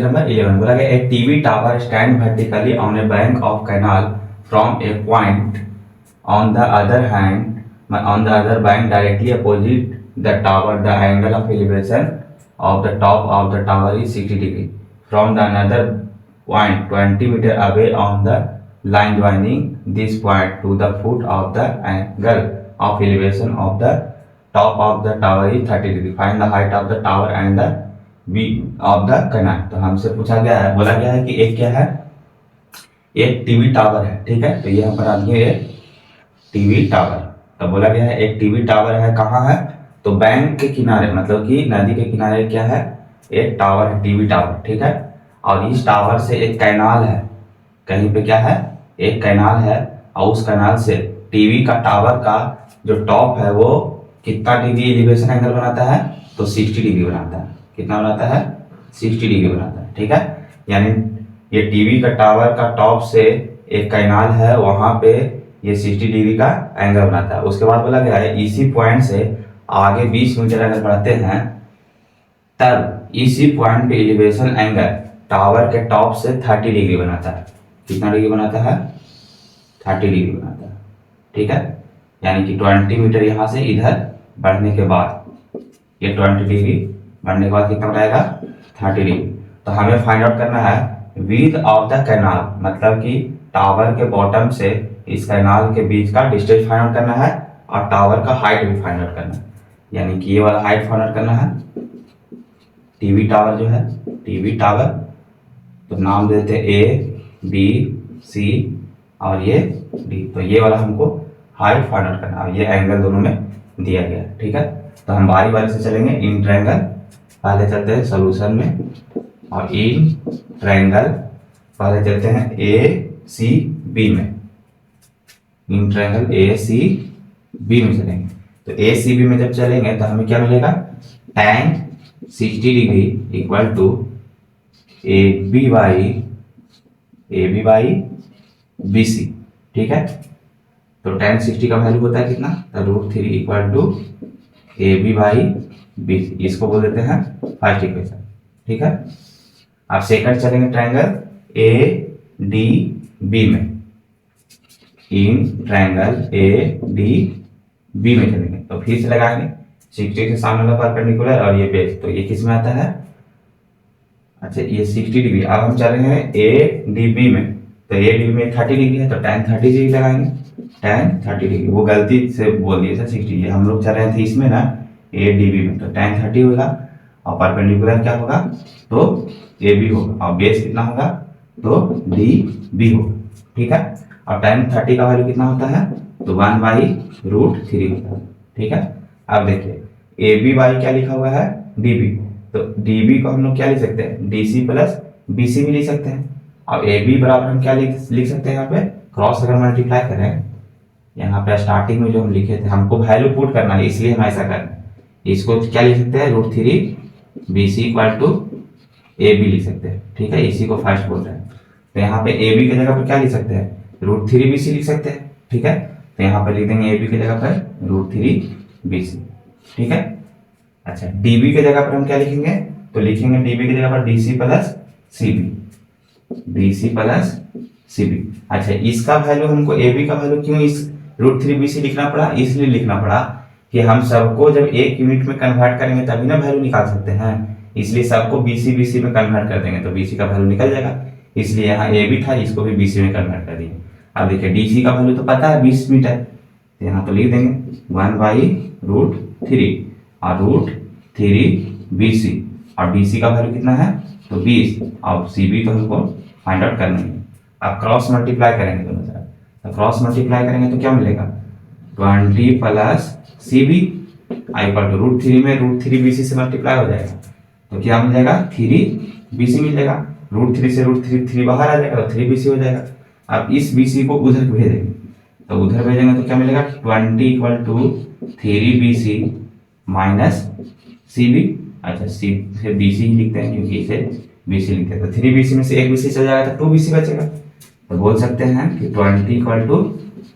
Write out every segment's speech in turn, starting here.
Number 11 बोला गया a TV tower stand vertically on a bank of canal from a point on the other hand on the other bank directly opposite the tower the angle of elevation of the top of the tower is 60 degree from the another point 20 meter away on the line joining this point to the foot of the angle of elevation of the top of the tower is 30 degree. Find the height of the tower and the width of the canal. तो हमसे पूछा गया है, बोला गया है कि एक क्या है, एक टीवी टावर है, ठीक है। तो ये यहाँ पर आ गया टीवी टावर। तो बोला गया है एक टीवी टावर है, कहाँ है, तो बैंक के किनारे, मतलब कि नदी के किनारे क्या है, एक टावर है, टीवी टावर, ठीक है। और इस टावर से एक कैनाल है, कहीं पे क्या है, एक कैनाल है, और उस कैनाल से टीवी का टावर का जो टॉप है वो कितना डिग्री एलिवेशन एंगल बनाता है, तो 60 डिग्री बनाता है। कितना बनाता है, 60 डिग्री बनाता है, ठीक है। यानी ये टीवी का टावर का टॉप से एक कैनाल है, वहां पे ये 60 डिग्री का एंगल बनाता है। उसके बाद बोला गया है इसी पॉइंट से आगे 20 मीटर अगर बढ़ते हैं तब इसी पॉइंट पे एलिवेशन एंगल टावर के टॉप से 30 डिग्री बनाता है। कितना डिग्री बनाता है, 30 डिग्री बनाता है, ठीक है। यानी कि 20 मीटर यहाँ से इधर बढ़ने के बाद ये 20 डिग्री बढ़ने के बाद कितना बनाएगा, 30 डिग्री। तो हमें फाइंड आउट करना है विड्थ ऑफ द कैनाल, मतलब कि टावर के बॉटम से इस कैनाल के बीच का डिस्टेंस फाइंड आउट करना है और टावर का हाइट भी फाइंड आउट करना है। यानी कि ये वाला हाइट फाइंड आउट करना है, टीवी टावर जो है, टीवी टावर, तो नाम देते हैं ए बी सी और ये डी। तो ये वाला हमको हाइट फाइंड आउट करना है, ये एंगल दोनों में दिया गया है, ठीक है। तो हम बारी बारी से चलेंगे। इन ट्रायंगल पहले चलते हैं सोल्यूशन में, और इन ट्रायंगल पहले चलते हैं ए सी बी में। In triangle A C B में चलेंगे। तो ए सी बी में जब चलेंगे तो हमें क्या मिलेगा, tan 60 degree equal to A B by B C, ठीक है। तो tan 60 का वैल्यू होता है कितना, तो √3 equal to A B by B C, इसको बोल देते हैं फर्स्ट इक्वेशन, ठीक है। अब सेकंड चलेंगे ट्रायंगल ए डी बी में। In triangle A D B में चलेंगे तो फिर से लगाएंगे 60 के सामने वाला परपेंडिकुलर और ये बेस, तो ये किस में आता है, अच्छा ये 60 डिग्री। अब हम चल रहे हैं ए डी बी में, तो ए डी बी में 30 डिग्री है तो tan 30 डिग्री लगाएंगे, tan 30 डिग्री। वो गलती से बोल दिए थे 60, ये हम लोग चल रहे थे इसमें ना ए डी बी में, तो tan 30 होगा और परपेंडिकुलर क्या होगा, तो ए बी होगा, और बेस कितना होगा, तो डी बी होगा, ठीक है। और tan 30 का वैल्यू कितना होता है, तो 1/√3 होता है, ठीक है। अब देखिए ए बी बाई क्या लिखा हुआ है, डी बी, तो डी बी को हम लोग क्या लिख सकते हैं, D C plus B C भी लिख सकते हैं। और ए बी बराबर हम क्या लिख सकते हैं, यहाँ पे क्रॉस अगर मल्टीप्लाई करें, यहाँ पे स्टार्टिंग में जो हम लिखे थे, हमको वैल्यू पुट करना है इसलिए हम ऐसा कर रहे हैं। इसको क्या लिख सकते हैं, √3 B C equal to A B लिख सकते हैं, ठीक है। इसी को फर्स्ट बोल रहे हैं। तो यहाँ पे ए बी की जगह पर क्या लिख सकते हैं, √3 बी सी लिख सकते हैं, ठीक है। तो यहाँ पर लिख देंगे ए बी की जगह पर √3 बी सी, ठीक है। अच्छा डी बी की जगह पर हम क्या लिखेंगे, तो लिखेंगे डी बी की जगह पर D C plus C B. अच्छा इसका वैल्यू हमको ए बी का वैल्यू क्यों इस √3 बी सी लिखना पड़ा, इसलिए लिखना पड़ा कि हम सबको जब एक यूनिट में कन्वर्ट करेंगे तभी ना वैल्यू निकाल सकते हैं, इसलिए सबको बी सी में कन्वर्ट कर देंगे तो बी सी का वैल्यू निकल जाएगा। इसलिए यहाँ ए बी था, इसको भी बी सी में कन्वर्ट कर दिए। अब देखिए डी सी का वैल्यू तो पता है 20 मीटर, तो यहाँ तो लिख देंगे 1/√3 और √3 बी सी, और डी सी का वैल्यू कितना है, तो 20, और सी बी तो हमको फाइंड आउट करना है। अब क्रॉस मल्टीप्लाई करेंगे दोनों तरफ, तो क्रॉस मल्टीप्लाई करेंगे तो क्या मिलेगा, 20 plus C B equal to √3 में √3 बी सी से मल्टीप्लाई हो जाएगा, तो क्या मिल जाएगा, 3 बी सी मिल जाएगा। √3 से √3 बाहर आ जाएगा तो 3 बी सी हो जाएगा। अब इस बी सी को उधर भेजेंगे, तो उधर भेजेंगे तो क्या मिलेगा, 20 equal to 3 B C minus C B. अच्छा सी फिर बी सी ही लिखते हैं क्योंकि इसे बी सी लिखते हैं, तो 3 बी सी में से एक बी सी चल जाएगा तो 2 बी सी बचेगा। तो बोल सकते हैं कि 20 इक्वल टू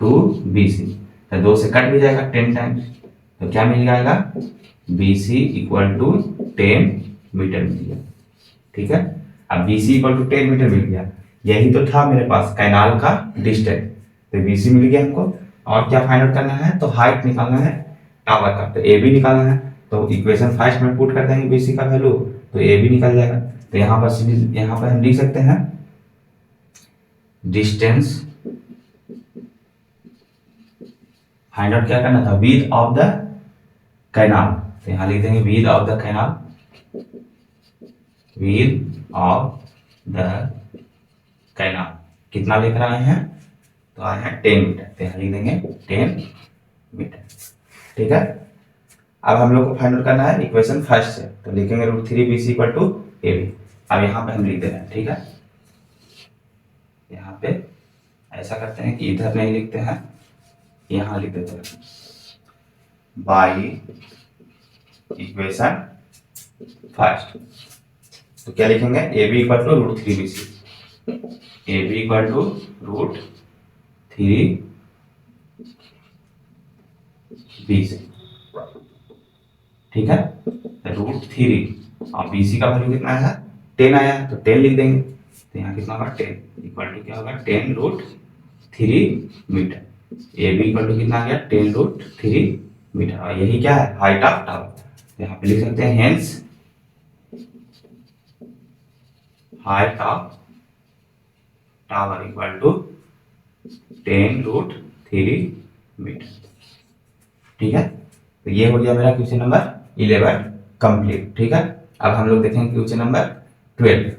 2 बी सी, तो 2 से कट भी जाएगा 10 टाइम्स, तो क्या मिल जाएगा, B C equal to 10 metre मिल जाएगा, ठीक है। अब BC इक्वल टू 10 मीटर मिल गया, यही तो था मेरे पास कैनाल का डिस्टेंस, तो BC मिल गया हमको। और क्या फाइंड आउट करना है, तो हाइट निकालना है टावर का, तो AB निकालना है। तो इक्वेशन फर्स्ट में पुट कर देंगे BC का वैल्यू, तो AB निकल जाएगा। तो यहाँ पर हम लिख सकते हैं डिस्टेंस, फाइंड आउट क्या करना था, विड्थ ऑफ द कैनाल, तो यहाँ लिख देंगे width of the canal, width of the canal कितना लेकर आए हैं, तो आए हैं 10 मीटर, तो यहाँ लिख देंगे 10 मीटर। ठीक है, अब हम लोग को फाइंड आउट करना है इक्वेशन फर्स्ट से, तो लिखेंगे √3BC इक्वल टू AB। अब यहाँ पे हम लिख दे रहे हैं, ठीक है, यहाँ पे ऐसा करते हैं कि इधर नहीं लिखते हैं, यहाँ लिख देते हैं बाई इक्वेशन फर्स्ट। तो क्या लिखेंगे, AB equal to √3BC, AB equal to √3BC। ठीक है, √3 और BC का वैल्यू कितना है 10 आया है, तो 10 लिख देंगे। तो यहाँ कितना होगा 10 इक्वल टू क्या होगा 10√3 मीटर। AB इक्वल टू कितना आ गया 10√3 मीटर, और यही क्या है हाइट ऑफ टावर। यहाँ पे लिख सकते हैं hence height of tower equal to 10√3 meter. ठीक है, तो ये हो गया मेरा क्वेश्चन नंबर 11 कंप्लीट। ठीक है, अब हम लोग देखेंगे क्वेश्चन नंबर 12।